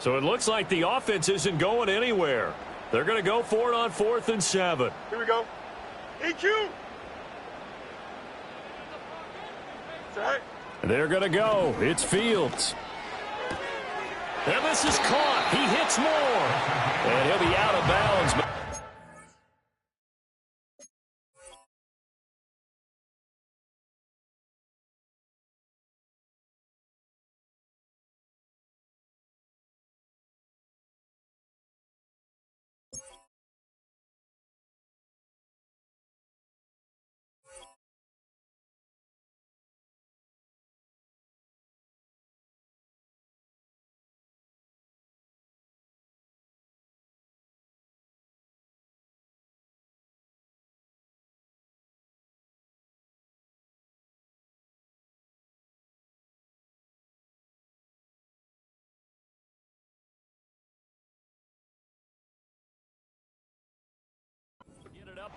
So it looks like the offense isn't going anywhere. They're going to go for it on 4th and 7. Here we go. EQ. Right. They're going to go. It's Fields. And this is caught. He hits more. And he'll be out of bounds.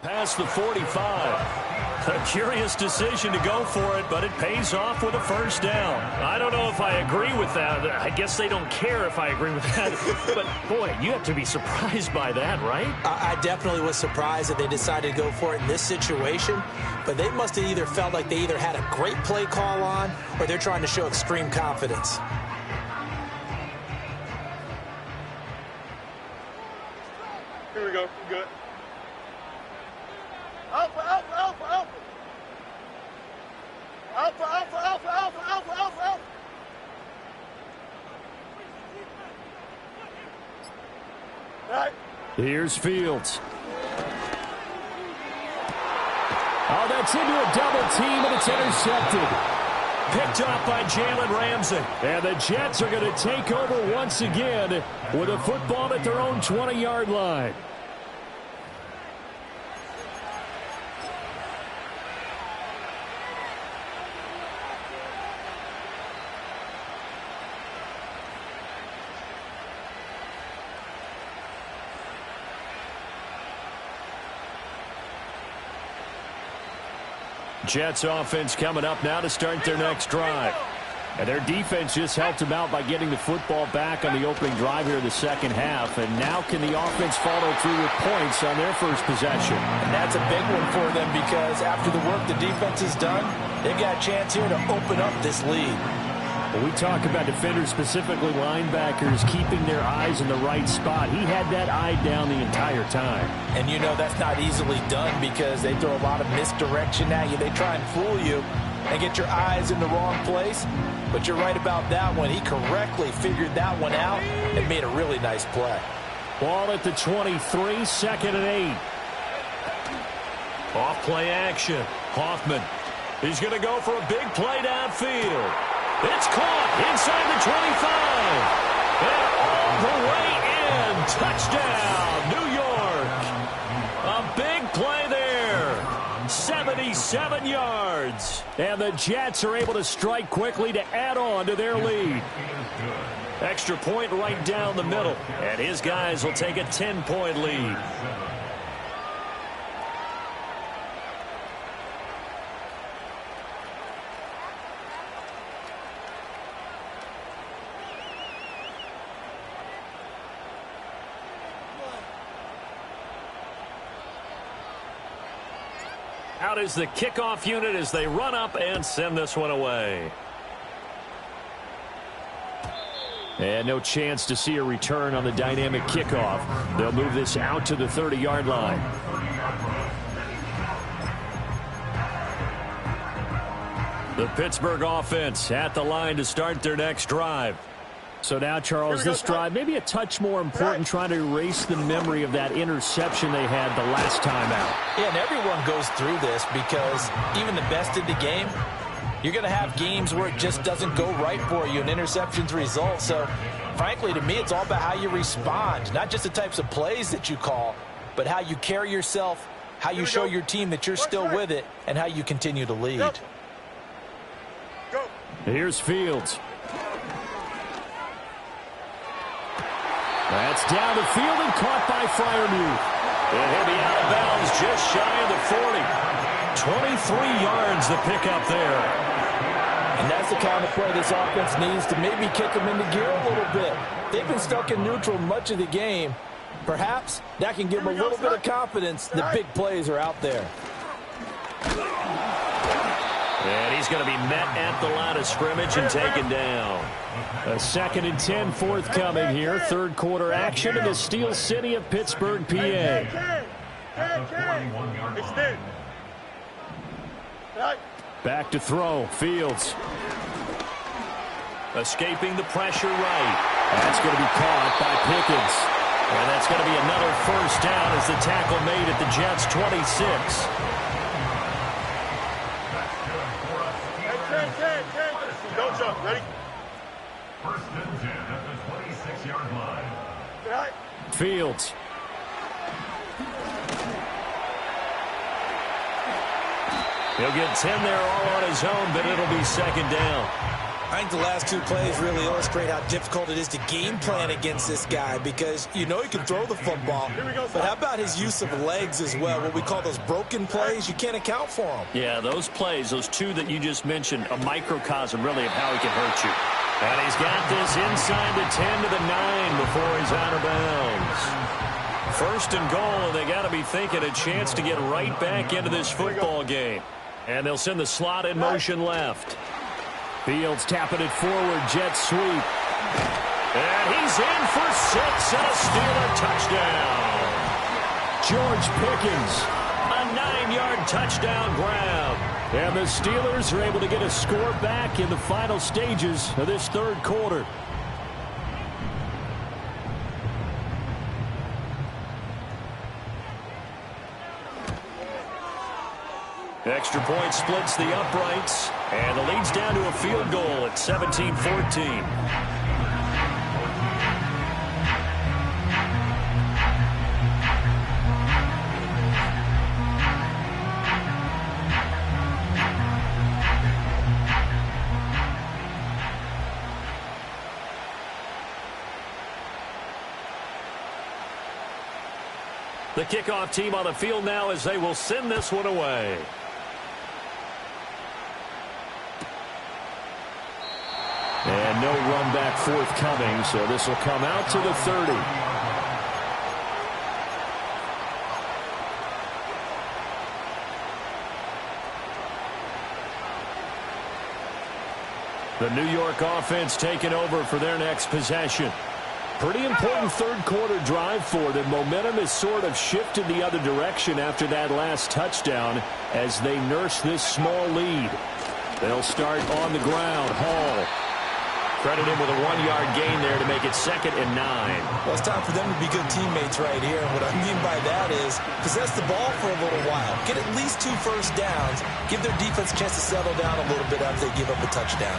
Past the 45. A curious decision to go for it, but it pays off with a first down. I don't know if I agree with that. I guess they don't care if I agree with that. But, boy, you have to be surprised by that, right? I definitely was surprised that they decided to go for it in this situation. But they must have either felt like they either had a great play call on or they're trying to show extreme confidence. Here we go. Good. Alpha, alpha, alpha, alpha. Alpha, alpha, alpha, alpha, alpha, alpha, alpha. All right. Here's Fields. Oh, that's into a double team, and it's intercepted. Picked up by Jalen Ramsey. And the Jets are going to take over once again with a football at their own 20-yard line. Jets offense coming up now to start their next drive. And their defense just helped them out by getting the football back on the opening drive here in the second half. And now can the offense follow through with points on their first possession? And that's a big one for them because after the work the defense has done, they've got a chance here to open up this lead. When we talk about defenders, specifically linebackers, keeping their eyes in the right spot, he had that eye down the entire time. And you know that's not easily done because they throw a lot of misdirection at you. They try and fool you and get your eyes in the wrong place. But you're right about that one. He correctly figured that one out and made a really nice play. Ball at the 23, 2nd and 8. Off play action. Hoffman. He's going to go for a big play downfield. It's caught inside the 25. And all the way in. Touchdown, New York. A big play there. 77 yards. And the Jets are able to strike quickly to add on to their lead. Extra point right down the middle. And his guys will take a 10-point lead. Out is the kickoff unit as they run up and send this one away. And no chance to see a return on the dynamic kickoff. They'll move this out to the 30-yard line. The Pittsburgh offense at the line to start their next drive. So now, Charles, this drive maybe a touch more important, trying to erase the memory of that interception they had the last time out. Yeah, and everyone goes through this because even the best in the game, you're going to have games where it just doesn't go right for you and interceptions result. So, frankly, to me, it's all about how you respond, not just the types of plays that you call, but how you carry yourself, how you show your team that you're still with it, and how you continue to lead. Here's Fields. That's down the field and caught by Freiermuth. And he'll be out of bounds just shy of the 40. 23 yards the pickup there. And that's the kind of play this offense needs to maybe kick them into gear a little bit. They've been stuck in neutral much of the game. Perhaps that can give them a little bit of confidence that big plays are out there. And he's going to be met at the line of scrimmage and taken down. A 2nd and 10 forthcoming here. Third quarter action in the Steel City of Pittsburgh, PA. Extend. Right. Back to throw. Fields. Escaping the pressure right. That's going to be caught by Pickens. And that's going to be another first down as the tackle made at the Jets' 26. 10. Don't jump. Ready? First and 10 at the 26-yard line. Right. Fields. He'll get 10 there all on his own, but it'll be second down. I think the last two plays really illustrate how difficult it is to game plan against this guy because you know he can throw the football, but how about his use of legs as well? What we call those broken plays, you can't account for them. Yeah, those plays, those two that you just mentioned, a microcosm really of how he can hurt you. And he's got this inside the 10 to the 9 before he's out of bounds. First and goal, and they got to be thinking a chance to get right back into this football game. And they'll send the slot in motion left. Fields tapping it forward, jet sweep. And he's in for 6 and a Steeler touchdown. George Pickens, a 9-yard touchdown grab. And the Steelers are able to get a score back in the final stages of this third quarter. Extra point splits the uprights, and the lead's down to a field goal at 17-14. The kickoff team on the field now as they will send this one away. And no run back forthcoming, so this will come out to the 30. The New York offense taking over for their next possession. Pretty important third quarter drive for them. Momentum has sort of shifted the other direction after that last touchdown as they nurse this small lead. They'll start on the ground. Hall. Credit him with a 1-yard gain there to make it 2nd and 9. Well, it's time for them to be good teammates right here. And what I mean by that is possess the ball for a little while. Get at least 2 first downs. Give their defense a chance to settle down a little bit after they give up a touchdown.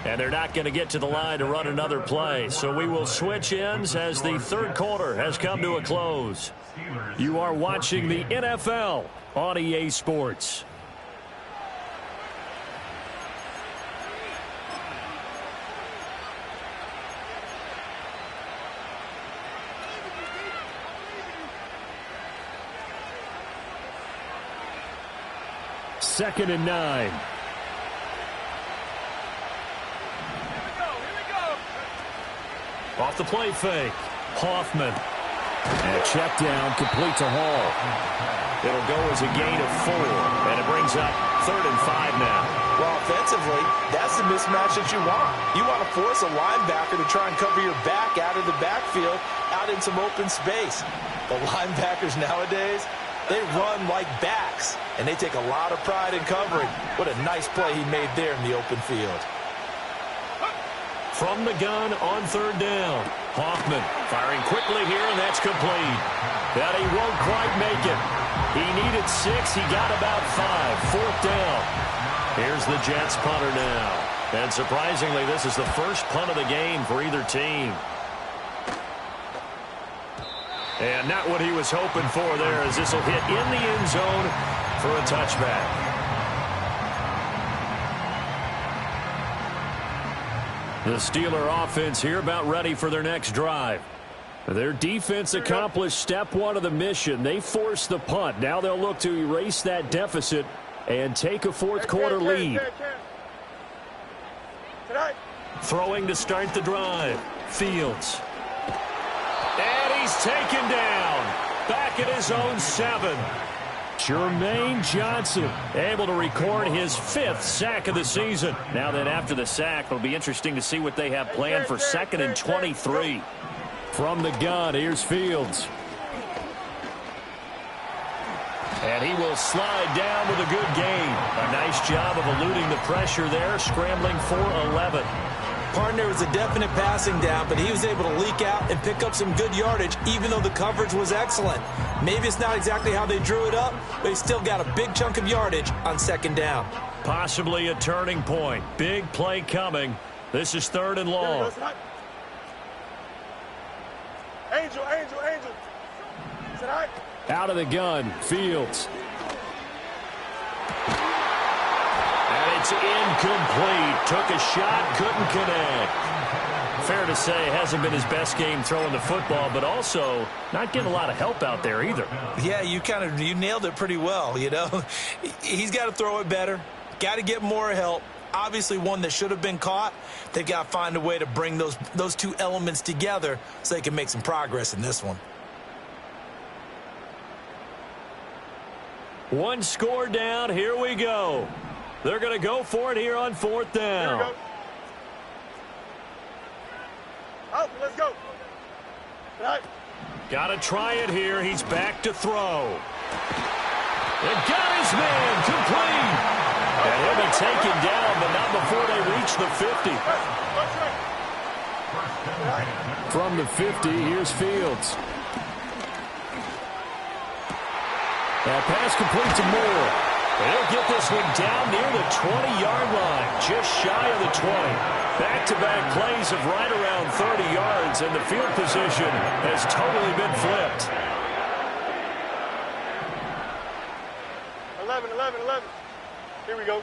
And they're not going to get to the line to run another play. So we will switch ends as the third quarter has come to a close. You are watching the NFL on EA Sports. Second and 9. Off the play fake. Hoffman. And a check down complete to Hall. It'll go as a gain of 4. And it brings up 3rd and 5 now. Well, offensively, that's the mismatch that you want. You want to force a linebacker to try and cover your back out of the backfield, out in some open space. The linebackers nowadays, they run like backs, and they take a lot of pride in covering. What a nice play he made there in the open field. From the gun on 3rd down. Hoffman firing quickly here, and that's complete. But he won't quite make it. He needed 6. He got about 5. 4th down. Here's the Jets punter now. And surprisingly, this is the first punt of the game for either team. And not what he was hoping for there, as this will hit in the end zone for a touchback. The Steeler offense here about ready for their next drive. Their defense accomplished step one of the mission. They forced the punt. Now they'll look to erase that deficit and take a fourth quarter lead. Throwing to start the drive. Fields. And he's taken down. Back at his own 7. Jermaine Johnson able to record his 5th sack of the season. Now that after the sack, it'll be interesting to see what they have planned for 2nd and 23. From the gun, here's Fields. And he will slide down with a good gain. A nice job of eluding the pressure there, scrambling for 11. Partner was a definite passing down, but he was able to leak out and pick up some good yardage, even though the coverage was excellent. Maybe it's not exactly how they drew it up, but he still got a big chunk of yardage on 2nd down. Possibly a turning point. Big play coming. This is 3rd and long. Angel. Out of the gun, Fields. And it's incomplete. Took a shot, couldn't connect. Fair to say, hasn't been his best game throwing the football, but also not getting a lot of help out there either. Yeah, you nailed it pretty well, you know. He's got to throw it better. Got to get more help. Obviously one that should have been caught. They've got to find a way to bring those two elements together so they can make some progress in this one. One score down. Here we go. They're going to go for it here on 4th down. Here we go. Out, let's go. Right. Got to try it here. He's back to throw. And got his man complete. And he'll be taken down, but not before they reach the 50. From the 50, here's Fields. That pass complete to Moore. They'll get this one down near the 20-yard line, just shy of the 20. Back-to-back plays of right around 30 yards, and the field position has totally been flipped. 11. Here we go.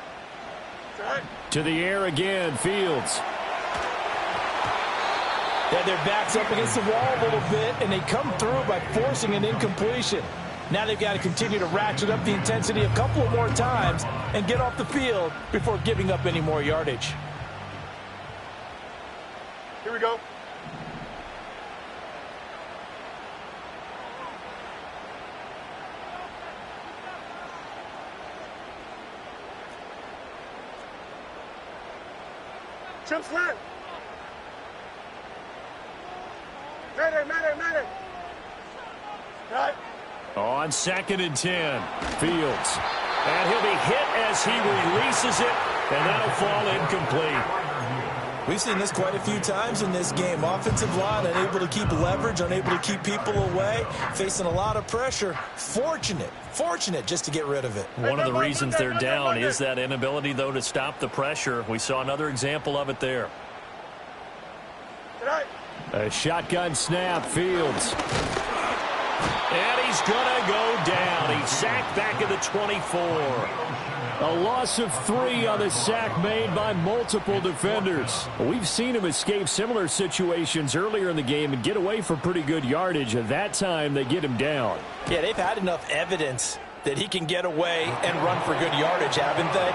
Right. To the air again, Fields. Yeah, their back's up against the wall a little bit, and they come through by forcing an incompletion. Now they've got to continue to ratchet up the intensity a couple of more times and get off the field before giving up any more yardage. Here we go. Chip slant. Mayday. Right. On 2nd and 10, Fields. And he'll be hit as he releases it, and that'll fall incomplete. We've seen this quite a few times in this game. Offensive line unable to keep leverage, unable to keep people away, facing a lot of pressure. Fortunate just to get rid of it. One of the reasons they're down is that inability, though, to stop the pressure. We saw another example of it there. A shotgun snap, Fields. And he's going to go down. He's sacked back at the 24. A loss of 3 on the sack made by multiple defenders. We've seen him escape similar situations earlier in the game and get away for pretty good yardage. At that time, they get him down. Yeah, they've had enough evidence that he can get away and run for good yardage, haven't they?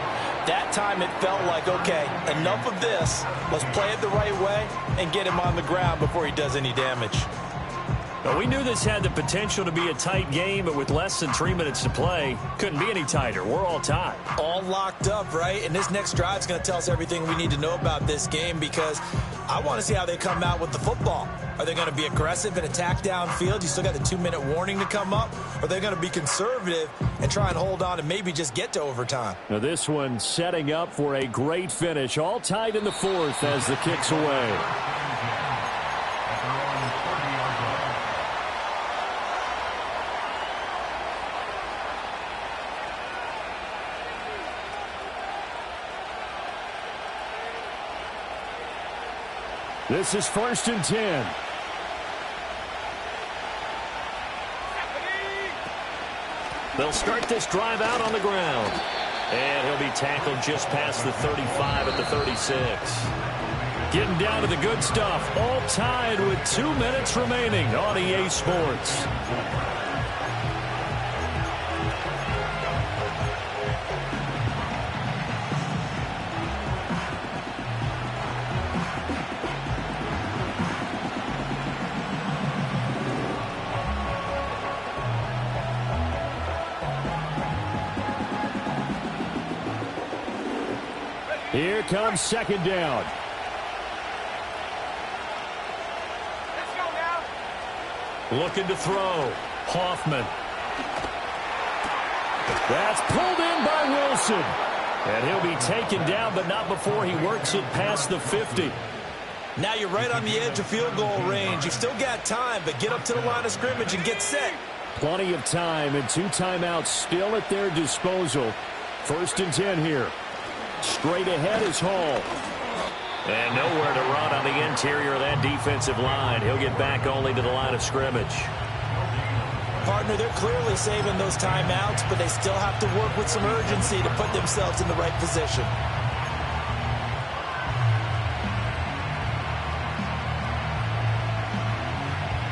That time it felt like, okay, enough of this. Let's play it the right way and get him on the ground before he does any damage. Well, we knew this had the potential to be a tight game, but with less than 3 minutes to play, couldn't be any tighter. We're all tied. All locked up, right? And this next drive is going to tell us everything we need to know about this game because I want to see how they come out with the football. Are they going to be aggressive and attack downfield? You still got the 2-minute warning to come up. Or are they going to be conservative and try and hold on and maybe just get to overtime? Now this one setting up for a great finish. All tied in the 4th as the kick's away. This is 1st and 10. They'll start this drive out on the ground. And he'll be tackled just past the 35 at the 36. Getting down to the good stuff. All tied with 2 minutes remaining on EA Sports. Here comes second down. Looking to throw. Hoffman. That's pulled in by Wilson. And he'll be taken down, but not before he works it past the 50. Now you're right on the edge of field goal range. You've still got time, but get up to the line of scrimmage and get set. Plenty of time and 2 timeouts still at their disposal. 1st and 10 here. Straight ahead is Hall. And nowhere to run on the interior of that defensive line. He'll get back only to the line of scrimmage. Partner, they're clearly saving those timeouts, but they still have to work with some urgency to put themselves in the right position.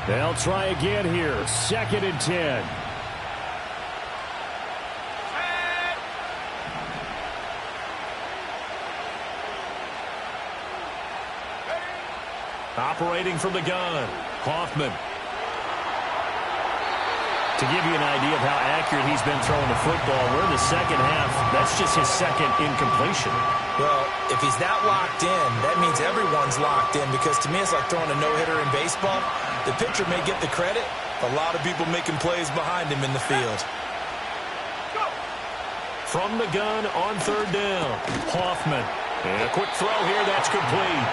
They'll try again here. 2nd and 10. Operating from the gun, Hoffman. To give you an idea of how accurate he's been throwing the football, we're in the second half. That's just his 2nd incompletion. Well, if he's that locked in, that means everyone's locked in, because to me it's like throwing a no-hitter in baseball. The pitcher may get the credit, a lot of people making plays behind him in the field. From the gun on 3rd down, Hoffman. And a quick throw here, that's complete.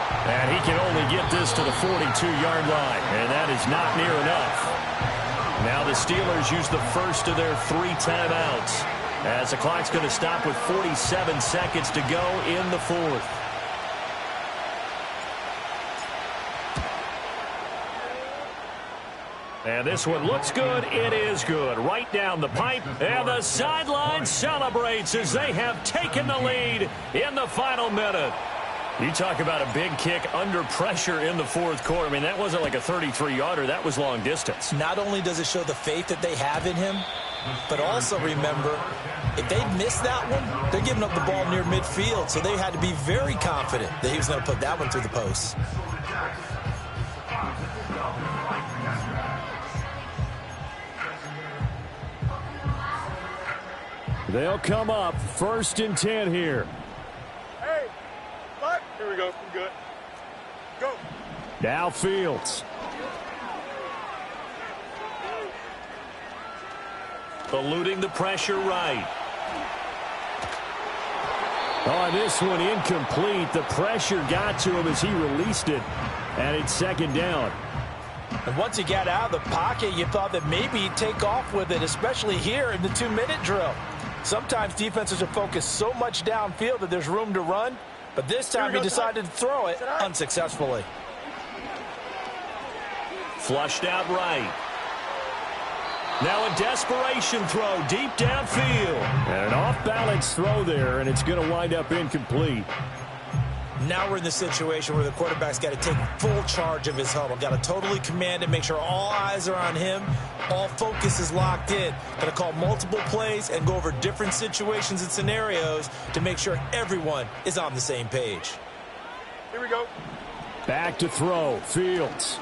And he can only get this to the 42-yard line, and that is not near enough. Now the Steelers use the first of their 3 timeouts, as the clock's going to stop with 47 seconds to go in the 4th. And this one looks good. It is good. Right down the pipe. And the sideline celebrates as they have taken the lead in the final minute. You talk about a big kick under pressure in the 4th quarter. I mean, that wasn't like a 33-yarder. That was long distance. Not only does it show the faith that they have in him, but also remember, if they'd missed that one, they're giving up the ball near midfield, so they had to be very confident that he was going to put that one through the post. They'll come up 1st and 10 here. Hey, look. Here we go. We're good. Go. Now Fields. Eluding the pressure right. Oh, this one incomplete. The pressure got to him as he released it. And it's 2nd down. And once he got out of the pocket, you thought that maybe he'd take off with it, especially here in the 2-minute drill. Sometimes defenses are focused so much downfield that there's room to run, but this time he decided to throw it unsuccessfully. Flushed out right. Now a desperation throw deep downfield. And an off-balance throw there, and it's going to wind up incomplete. Now we're in the situation where the quarterback's got to take full charge of his huddle. Got to totally command it, make sure all eyes are on him. All focus is locked in. Got to call multiple plays and go over different situations and scenarios to make sure everyone is on the same page. Here we go. Back to throw. Fields.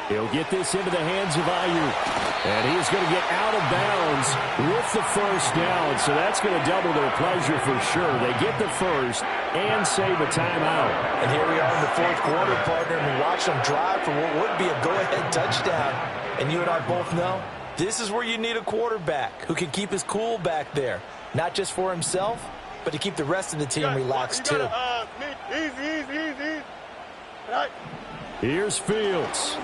He'll get this into the hands of Ayuk. And he is going to get out of bounds with the 1st down. So that's going to double their pleasure for sure. They get the 1st and save a timeout. And here we are in the 4th quarter, partner, and we watch them drive for what would be a go-ahead touchdown. And you and I both know this is where you need a quarterback who can keep his cool back there. Not just for himself, but to keep the rest of the team relaxed too. Easy. Right. Here's Fields.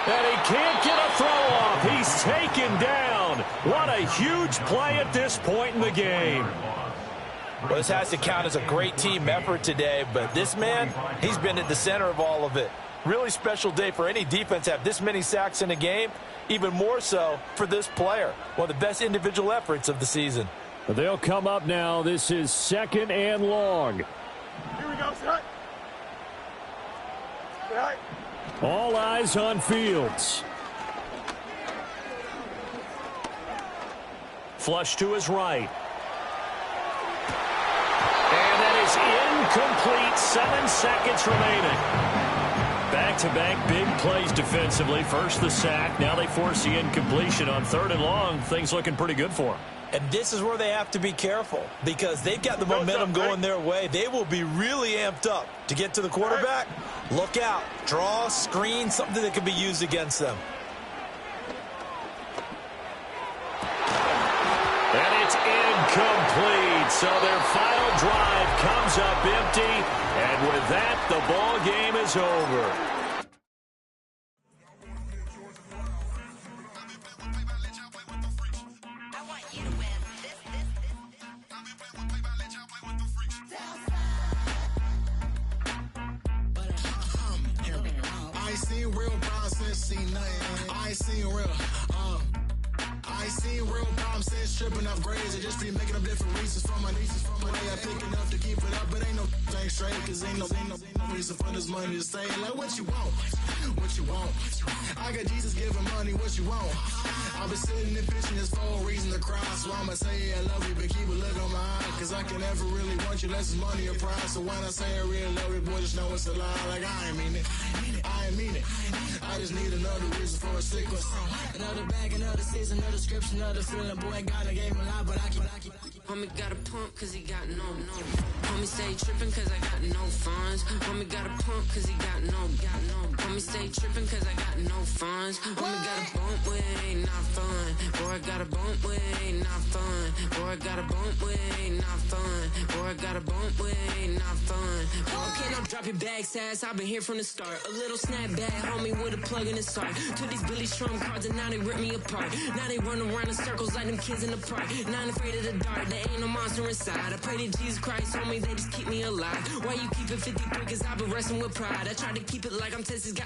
And he can't get a throw off. He's taken down. What a huge play at this point in the game. Well, this has to count as a great team effort today, but this man, he's been at the center of all of it. Really special day for any defense to have this many sacks in a game, even more so for this player. One of the best individual efforts of the season. They'll come up now. This is 2nd and long. Here we go, set. Right. All eyes on Fields. Flush to his right. And that is incomplete. 7 seconds remaining. Back-to-back big plays defensively. First the sack. Now they force the incompletion on 3rd and long. Things looking pretty good for them. And this is where they have to be careful because they've got the momentum going their way. They will be really amped up to get to the quarterback. Look out. Draw, screen, something that could be used against them. And it's incomplete. So their final drive comes up empty. And with that, the ball game is over. I ain't seen real problems since seen nothing. I ain't seen real problems since tripping off grades. I just be making up different reasons for my nieces. From my day I pick enough to keep it up, but ain't no thing straight. Cause ain't no reason for this money to stay. Like what you want, what you want. I got Jesus giving money, what you want. I've been sitting and pitching this for a reason to cry. So I'ma say I love you, but keep a look on my eye. Cause I can never really want you unless it's money or prize. So when I say I really love you, boy, just know it's a lie. Like I ain't mean it, I ain't mean it. I just need another reason for a sequence. Another bag, another season, another description, another feeling. Boy, God, I gave him a lot, but I keep. Homie got a pump cause he got no. Homie stay tripping cause I got no funds. Homie got a pump cause he got no. Homie stay tripping cause I got no funds. Homie got a bump with it ain't not fun. Boy, I got a bump with it ain't not fun. Boy, I got a bump with it ain't not fun. Boy, I got a bump with it ain't not fun. Okay, now drop your bag, sass. I've been here from the start. A little snapback, homie, with a plug in his heart. To these Billy Strum cards and now they rip me apart. Now they run around in circles like them kids in the park. Now I'm afraid of the dark. There ain't no monster inside. I pray to Jesus Christ, homie, they just keep me alive. Why you keep it 53? Cause I've been wrestling with pride. I try to keep it like I'm Texas guy.